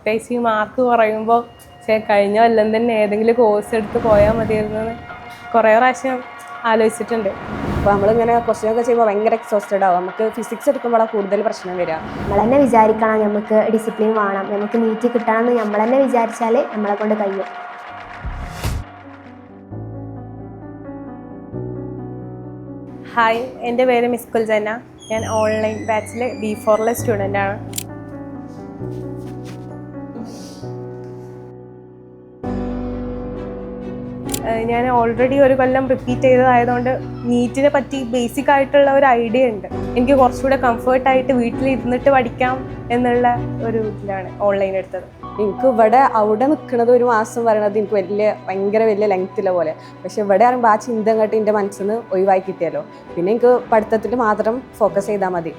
പ്രത്യേകിച്ച് ഈ മാർക്ക് കുറയുമ്പോൾ കഴിഞ്ഞ കൊല്ലം തന്നെ ഏതെങ്കിലും കോഴ്സ് എടുത്ത് പോയാൽ മതിയായിരുന്നു കുറേ പ്രാവശ്യം ആലോചിച്ചിട്ടുണ്ട്. അപ്പോൾ നമ്മളിങ്ങനെ ക്വസ്റ്റ്യനൊക്കെ ചെയ്യുമ്പോൾ ഭയങ്കര എക്സോസ്റ്റഡ് ആവും. നമുക്ക് ഫിസിക്സ് എടുക്കുമ്പോഴാണ് കൂടുതൽ പ്രശ്നം വരിക. നമ്മൾ തന്നെ വിചാരിക്കണം, നമുക്ക് ഡിസിപ്ലിൻ വേണം, നമുക്ക് നീറ്റ് കിട്ടണമെന്ന് നമ്മൾ തന്നെ വിചാരിച്ചാൽ നമ്മളെ കൊണ്ട് കഴിയും. ഹായ്, എൻ്റെ പേര് മിസ്കുൽ ജന്ന. ഞാൻ ഓൺലൈൻ ബാച്ചിലെ B4 സ്റ്റുഡൻ്റാണ്. ഞാൻ ഓൾറെഡി ഒരു കൊല്ലം റിപ്പീറ്റ് ചെയ്തതായതുകൊണ്ട് നീറ്റിനെ പറ്റി ബേസിക് ആയിട്ടുള്ള ഒരു ഐഡിയ ഉണ്ട്. എനിക്ക് കുറച്ചുകൂടെ കംഫർട്ടായിട്ട് വീട്ടിലിരുന്നിട്ട് പഠിക്കാം എന്നുള്ള ഒരു ഇതിലാണ് ഓൺലൈൻ എടുത്തത്. എനിക്ക് അവിടെ നിൽക്കുന്നത് ഒരു മാസം പറയണത് എനിക്ക് ഭയങ്കര വലിയ ലെങ്ത്തില്ല പോലെ. പക്ഷെ ഇവിടെ ആകുമ്പോൾ ആ ചിന്ത അങ്ങോട്ട് എൻ്റെ മനസ്സിൽ നിന്ന് ഒഴിവായി കിട്ടിയല്ലോ. പിന്നെ എനിക്ക് പഠിത്തത്തിൽ മാത്രം ഫോക്കസ് ചെയ്താൽ മതി.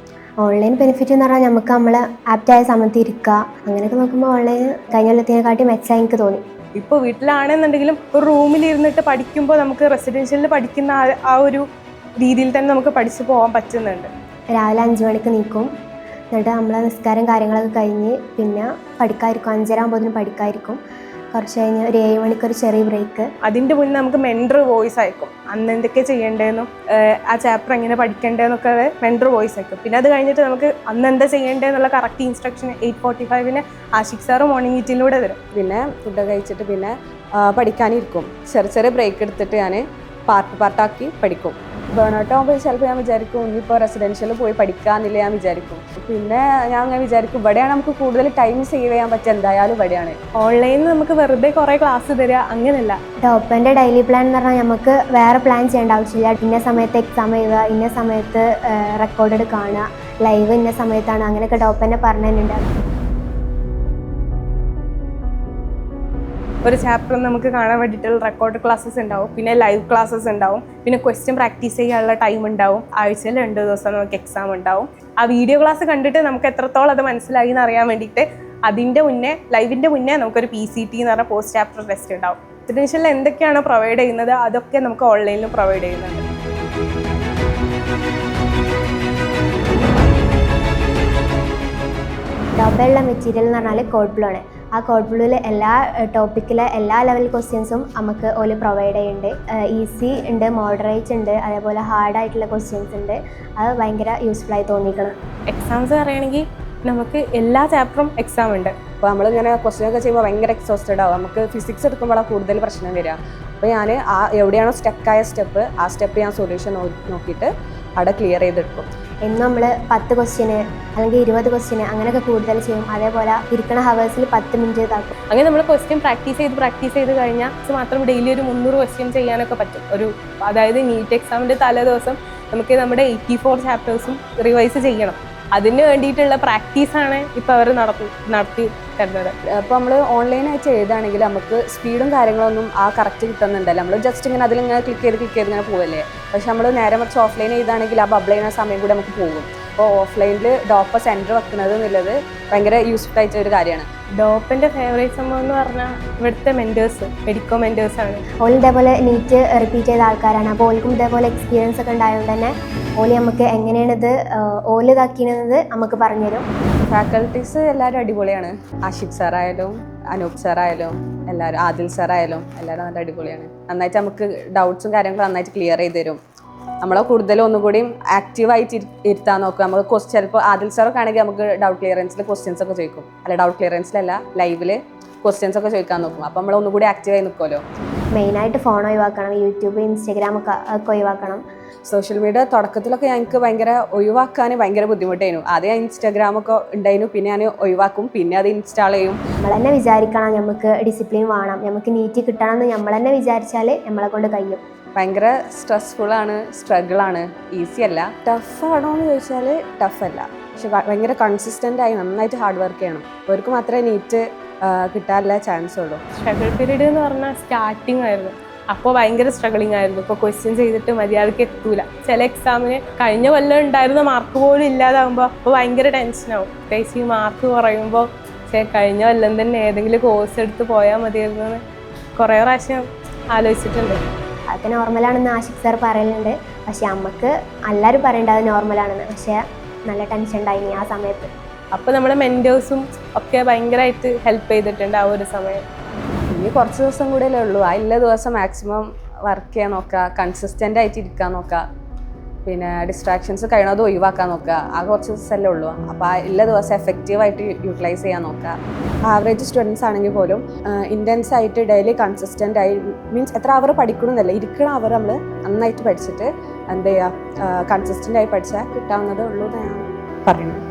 ഓൺലൈൻ ബെനിഫിറ്റ് എന്ന് പറഞ്ഞാൽ നമുക്ക് നമ്മൾ ആപ്റ്റായ സമയത്ത് ഇരിക്കുക, അങ്ങനെയൊക്കെ നോക്കുമ്പോൾ ഓൺലൈൻ കഴിഞ്ഞ കൊല്ലത്തിനെക്കാട്ടി മെച്ചമായി എനിക്ക് തോന്നി. ഇപ്പോൾ വീട്ടിലാണെന്നുണ്ടെങ്കിലും ഒരു റൂമിലിരുന്നിട്ട് പഠിക്കുമ്പോൾ നമുക്ക് റെസിഡൻഷ്യലിൽ പഠിക്കുന്ന ആ ഒരു രീതിയിൽ തന്നെ നമുക്ക് പഠിച്ചു പോകാൻ പറ്റുന്നുണ്ട്. രാവിലെ 5 മണിക്ക് നീക്കും, എന്നിട്ട് നമ്മളെ നിസ്കാരം കാര്യങ്ങളൊക്കെ കഴിഞ്ഞ് പിന്നെ പഠിക്കാതിരിക്കും. 5:30 ആകുമ്പോഴത്തേനും പഠിക്കാതിരിക്കും. കുറച്ച് കഴിഞ്ഞ് ഒരു 7 മണിക്കൊരു ചെറിയ ബ്രേക്ക്. അതിൻ്റെ മുന്നേ നമുക്ക് മെൻറ്റർ വോയിസ് അയക്കും, അന്ന് എന്തൊക്കെ ചെയ്യേണ്ടതെന്നും ആ ചാപ്റ്റർ എങ്ങനെ പഠിക്കേണ്ടതെന്നൊക്കെ മെൻറ്റർ വോയിസ് അയക്കും. പിന്നെ അത് കഴിഞ്ഞിട്ട് നമുക്ക് അന്ന് എന്താ ചെയ്യേണ്ടതെന്നുള്ള correct instruction 8:45 Ashiq sir morning മീറ്റിലൂടെ തരും. പിന്നെ ഫുഡ് കഴിച്ചിട്ട് പിന്നെ പഠിക്കാനിരിക്കും. ചെറിയ ബ്രേക്ക് എടുത്തിട്ട് ഞാൻ പാർട്ടാക്കി പഠിക്കും. ബേൺഔട്ട് ആകുമ്പോൾ ചിലപ്പോൾ ഞാൻ വിചാരിക്കും ഇനിയിപ്പോൾ റെസിഡൻഷ്യലിൽ പോയി പഠിക്കാമെന്നില്ല ഞാൻ വിചാരിക്കും. പിന്നെ ഞാൻ അങ്ങനെ വിചാരിക്കും ഇവിടെയാണ് നമുക്ക് കൂടുതൽ ടൈം സേവ് ചെയ്യാൻ പറ്റുക. എന്തായാലും ഇവിടെയാണ്. ഓൺലൈനിൽ നമുക്ക് വെറുതെ കുറേ ക്ലാസ് തരിക അങ്ങനെയല്ല. ടോപ്പൻ്റെ ഡെയിലി പ്ലാൻ എന്ന് പറഞ്ഞാൽ നമുക്ക് വേറെ പ്ലാൻ ചെയ്യേണ്ട ആവശ്യമില്ല. ഇന്ന സമയത്ത് എക്സാം എഴുതുക, ഇന്ന സമയത്ത് റെക്കോർഡഡ് കാണുക, ലൈവ് ഇന്ന സമയത്താണ്, അങ്ങനെയൊക്കെ ടോപ്പന്നെ പറഞ്ഞു തന്നിട്ടുണ്ട്. ഒരു ചാപ്റ്റർ നമുക്ക് കാണാൻ വേണ്ടിയിട്ടുള്ള റെക്കോർഡ് ക്ലാസ്സസ് ഉണ്ടാവും, പിന്നെ ലൈവ് ക്ലാസ്സസ് ഉണ്ടാവും, പിന്നെ ക്വസ്റ്റ്യൻ പ്രാക്ടീസ് ചെയ്യാനുള്ള ടൈം ഉണ്ടാവും. ആഴ്ചയിൽ 2 ദിവസം നമുക്ക് എക്സാം ഉണ്ടാവും. ആ വീഡിയോ ക്ലാസ് കണ്ടിട്ട് നമുക്ക് എത്രത്തോളം അത് മനസ്സിലായി എന്ന് അറിയാൻ വേണ്ടിയിട്ട് അതിൻ്റെ മുന്നേ ലൈവിൻ്റെ മുന്നേ നമുക്കൊരു PCT എന്ന് പറഞ്ഞ പോസ്റ്റ് ചാപ്റ്റർ ടെസ്റ്റ് ഉണ്ടാവും. റെസിഡൻഷ്യലിൽ എന്തൊക്കെയാണ് പ്രൊവൈഡ് ചെയ്യുന്നത് അതൊക്കെ നമുക്ക് ഓൺലൈനിലും പ്രൊവൈഡ് ചെയ്യുന്നുണ്ട്. ടോപ്പിലുള്ള മെറ്റീരിയൽ എന്ന് പറഞ്ഞാൽ കോഡ് ബ്ലൂ ആണ്. ആ കോഡ് ബ്ലൂവിൽ എല്ലാ ടോപ്പിക്കിലെ എല്ലാ ലെവൽ ക്വസ്റ്റ്യൻസും നമുക്ക് ഓല് പ്രൊവൈഡ് ചെയ്യുന്നുണ്ട്. ഈസി ഉണ്ട്, മോഡറേറ്റ് ഉണ്ട്, അതേപോലെ ഹാർഡായിട്ടുള്ള ക്വസ്റ്റ്യൻസ് ഉണ്ട്. അത് ഭയങ്കര യൂസ്ഫുള്ളായി തോന്നിക്കണം. എക്സാംസ് പറയുകയാണെങ്കിൽ നമുക്ക് എല്ലാ ചാപ്റ്ററും എക്സാം ഉണ്ട്. അപ്പോൾ നമ്മളിങ്ങനെ ക്വസ്റ്റ്യനൊക്കെ ചെയ്യുമ്പോൾ ഭയങ്കര എക്സോസ്റ്റഡ് ആവും. നമുക്ക് ഫിസിക്സ് എടുക്കുമ്പോഴാണ് കൂടുതൽ പ്രശ്നം വരിക. അപ്പോൾ ഞാൻ എവിടെയാണോ സ്റ്റക്കായ സ്റ്റെപ്പ് ആ സ്റ്റെപ്പ് ഞാൻ സൊല്യൂഷൻ നോക്കിയിട്ട് അവിടെ ക്ലിയർ ചെയ്തെടുക്കും. എന്നും നമ്മൾ 10 ക്വസ്റ്റ്യന് അല്ലെങ്കിൽ 20 ക്വസ്റ്റ്യന് അങ്ങനെയൊക്കെ കൂടുതൽ ചെയ്യും. അതേപോലെ ഇരിക്കുന്ന ഹവേഴ്സിൽ 10 മിനിറ്റ് ഇതാക്കും. അങ്ങനെ നമ്മൾ ക്വസ്റ്റ്യൻ പ്രാക്ടീസ് ചെയ്ത് കഴിഞ്ഞാൽ മാത്രം ഡെയിലി ഒരു 300 ക്വസ്റ്റ്യൻ ചെയ്യാനൊക്കെ പറ്റും. അതായത് നീറ്റ് എക്സാമിൻ്റെ തലേ ദിവസം നമുക്ക് നമ്മുടെ 84 ചാപ്റ്റേഴ്സും റിവൈസ് ചെയ്യണം. അതിന് വേണ്ടിയിട്ടുള്ള പ്രാക്ടീസാണ് ഇപ്പോൾ അവർ നടത്തി തരുന്നത്. അപ്പോൾ നമ്മൾ ഓൺലൈനായിട്ട് എഴുതുകയാണെങ്കിൽ നമുക്ക് സ്പീഡും കാര്യങ്ങളൊന്നും കറക്റ്റ് കിട്ടുന്നുണ്ടല്ലോ. നമ്മൾ ജസ്റ്റ് ഇങ്ങനെ അതിലിങ്ങനെ ക്ലിക്ക് ചെയ്ത് ഇങ്ങനെ പോവല്ലേ. പക്ഷെ നമ്മൾ നേരെ മറിച്ച് ഓഫ്ലൈൻ എഴുതുകയാണെങ്കിൽ ആ ബബിൾ ചെയ്യുന്ന സമയം കൂടി നമുക്ക് പോകും. അപ്പോൾ ഓഫ്ലൈനിൽ ഡോപ്പ സെൻറ്റർ വെക്കുന്നത് എന്നുള്ളത് ഭയങ്കര യൂസ്ഫുൾ ആയിട്ടൊരു കാര്യമാണ്. ഡോപ്പിൻ്റെ ഫേവറേറ്റ് സംഭവം എന്ന് പറഞ്ഞാൽ ഇവിടുത്തെ മെഡിക്കോ മെൻറ്റേഴ്സാണ്. ഓല് ഇതേപോലെ നീറ്റ് റിപ്പീറ്റ് ചെയ്ത ആൾക്കാരാണ്. അപ്പോൾ ഓൽക്കും ഇതേപോലെ എക്സ്പീരിയൻസ് ഒക്കെ ഉണ്ടായതുകൊണ്ട് തന്നെ ഓല് നമുക്ക് എങ്ങനെയാണിത് ഓല് ഇതാക്കിയത് നമുക്ക് പറഞ്ഞുതരും. ഫാക്കൽറ്റീസ് എല്ലാവരും അടിപൊളിയാണ്. ആഷിഖ് സാറായാലും അനൂപ് സാറായാലും എല്ലാവരും, ആദിൽ സാറായാലും എല്ലാവരും നല്ല അടിപൊളിയാണ്. നന്നായിട്ട് നമുക്ക് ഡൗട്ട്സും കാര്യങ്ങളും നന്നായിട്ട് ക്ലിയർ ചെയ്ത് തരും. നമ്മളെ കൂടുതലും ഒന്നുകൂടിയും ആക്റ്റീവായിട്ട് ഇരുത്താൻ നോക്കുക. നമുക്ക് ചിലപ്പോൾ ആദിൽ സാറൊക്കെ ആണെങ്കിൽ നമുക്ക് ഡൗട്ട് ക്ലിയറൻസിൽ ക്വസ്റ്റ്യൻസ് ഒക്കെ ചോദിക്കും. ഡൗട്ട് ക്ലിയറൻസിലല്ല, ലൈവിൽ ക്വസ്റ്റ്യൻസ് ഒക്കെ ചോദിക്കാൻ നോക്കും. അപ്പോൾ നമ്മൾ ഒന്നുകൂടി ആക്റ്റീവായി നിൽക്കുമല്ലോ. മെയിനായിട്ട് ഫോൺ ഒഴിവാക്കണം, യൂട്യൂബ്, ഇൻസ്റ്റഗ്രാം ഒക്കെ ഒഴിവാക്കണം. സോഷ്യൽ മീഡിയ തുടക്കത്തിലൊക്കെ ഞങ്ങൾക്ക് ഒഴിവാക്കാൻ ഭയങ്കര ബുദ്ധിമുട്ടായിരുന്നു. ആദ്യം ഇൻസ്റ്റാഗ്രാമൊക്കെ ഉണ്ടായിരുന്നു, പിന്നെ ഞാൻ ഒഴിവാക്കും, പിന്നെ അത് ഇൻസ്റ്റാൾ ചെയ്യും. നമ്മൾ തന്നെ വിചാരിക്കണം, നമുക്ക് ഡിസിപ്ലിൻ വേണം, നമുക്ക് നീറ്റ് കിട്ടണം എന്ന് നമ്മൾ തന്നെ വിചാരിച്ചാൽ നമ്മളെ കൊണ്ട് കഴിയും. ഭയങ്കര സ്ട്രെസ്ഫുള്ളാണ്, സ്ട്രഗിളാണ്, ഈസി അല്ല. ടഫാണോ എന്ന് ചോദിച്ചാൽ ടഫല്ല. പക്ഷെ ഭയങ്കര കൺസിസ്റ്റൻ്റായി നന്നായിട്ട് ഹാർഡ് വർക്ക് ചെയ്യണം. അവർക്ക് മാത്രമേ നീറ്റ് കിട്ടാനുള്ള ചാൻസ് ഉള്ളൂ. സ്ട്രഗിൾ പീരീഡ് എന്ന് പറഞ്ഞാൽ സ്റ്റാർട്ടിങ് ആയിരുന്നു. അപ്പോൾ ഭയങ്കര സ്ട്രഗിളിങ് ആയിരുന്നു. ഇപ്പോൾ ക്വസ്റ്റ്യൻ ചെയ്തിട്ട് മര്യാദയ്ക്ക് എത്തൂല. ചില എക്സാമിന് കഴിഞ്ഞ കൊല്ലം ഉണ്ടായിരുന്ന മാർക്ക് പോലും ഇല്ലാതാകുമ്പോൾ അപ്പോൾ ഭയങ്കര ടെൻഷനാവും. പ്രത്യേകിച്ച് ഈ മാർക്ക് കുറയുമ്പോൾ കഴിഞ്ഞ കൊല്ലം തന്നെ ഏതെങ്കിലും കോഴ്സ് എടുത്ത് പോയാൽ മതിയായിരുന്നു കുറേ പ്രാവശ്യം ആലോചിച്ചിട്ടുണ്ട്. അതൊക്കെ നോർമലാണെന്ന് ആഷിഖ് സാർ പറയലുണ്ട്. പക്ഷെ നമുക്ക് എല്ലാവരും പറയേണ്ടത് അത് നോർമലാണെന്ന്. പക്ഷേ നല്ല ടെൻഷൻ ഉണ്ടായിനി ആ സമയത്ത്. അപ്പോൾ നമ്മുടെ മെൻറ്റേഴ്സും ഒക്കെ ഭയങ്കരമായിട്ട് ഹെൽപ്പ് ചെയ്തിട്ടുണ്ട് ആ ഒരു സമയം. ഇനി കുറച്ച് ദിവസം കൂടെയല്ലേ ഉള്ളൂ. ആ എല്ലാ ദിവസം മാക്സിമം വർക്ക് ചെയ്യാൻ നോക്കുക, കൺസിസ്റ്റൻ്റ് ആയിട്ട് ഇരിക്കാൻ നോക്കുക, പിന്നെ ഡിസ്ട്രാക്ഷൻസ് കഴിയണത് ഒഴിവാക്കാൻ നോക്കുക. ആ കുറച്ച് ദിവസമല്ലേ ഉള്ളൂ. അപ്പോൾ ആ എല്ലാ ദിവസം എഫക്റ്റീവായിട്ട് യൂട്ടിലൈസ് ചെയ്യാൻ നോക്കുക. ആവറേജ് സ്റ്റുഡൻസ് ആണെങ്കിൽ പോലും ഇൻറ്റൻസ് ആയിട്ട് ഡെയിലി കൺസിസ്റ്റൻ്റ് ആയി മീൻസ് എത്ര അവർ പഠിക്കണമെന്നല്ല, ഇരിക്കണ അവർ നമ്മൾ നന്നായിട്ട് പഠിച്ചിട്ട് എന്ത് ചെയ്യുക, കൺസിസ്റ്റൻ്റ് ആയി പഠിച്ചാൽ കിട്ടാവുന്നതേ ഉള്ളൂ എന്ന് ഞാൻ പറയുന്നത്.